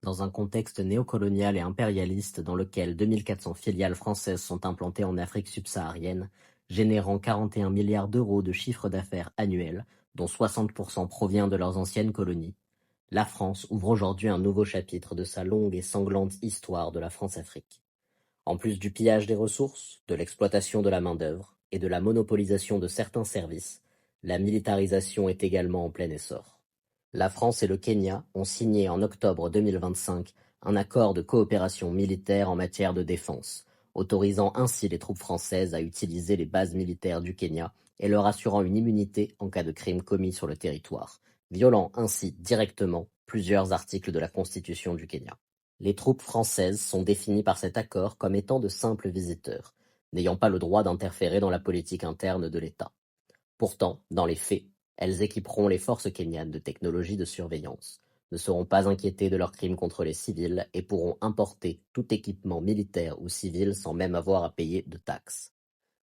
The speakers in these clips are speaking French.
Dans un contexte néocolonial et impérialiste dans lequel 2400 filiales françaises sont implantées en Afrique subsaharienne, générant 41 milliards d'euros de chiffre d'affaires annuel, dont 60% provient de leurs anciennes colonies, la France ouvre aujourd'hui un nouveau chapitre de sa longue et sanglante histoire de la France-Afrique. En plus du pillage des ressources, de l'exploitation de la main-d'œuvre et de la monopolisation de certains services, la militarisation est également en plein essor. La France et le Kenya ont signé en octobre 2025 un accord de coopération militaire en matière de défense, autorisant ainsi les troupes françaises à utiliser les bases militaires du Kenya et leur assurant une immunité en cas de crime commis sur le territoire, violant ainsi directement plusieurs articles de la Constitution du Kenya. Les troupes françaises sont définies par cet accord comme étant de simples visiteurs, n'ayant pas le droit d'interférer dans la politique interne de l'État. Pourtant, dans les faits, elles équiperont les forces kenyanes de technologies de surveillance, ne seront pas inquiétées de leurs crimes contre les civils et pourront importer tout équipement militaire ou civil sans même avoir à payer de taxes.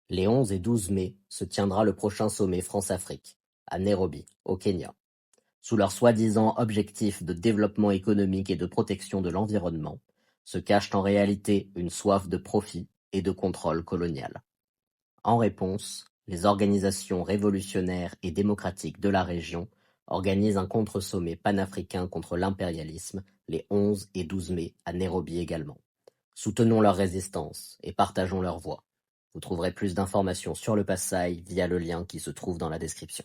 Les 11 et 12 mai se tiendra le prochain sommet France-Afrique, à Nairobi, au Kenya. Sous leur soi-disant objectif de développement économique et de protection de l'environnement, se cachent en réalité une soif de profit et de contrôle colonial. En réponse, les organisations révolutionnaires et démocratiques de la région organisent un contre-sommet panafricain contre l'impérialisme les 11 et 12 mai à Nairobi également. Soutenons leur résistance et partageons leur voix. Vous trouverez plus d'informations sur le Passaï via le lien qui se trouve dans la description.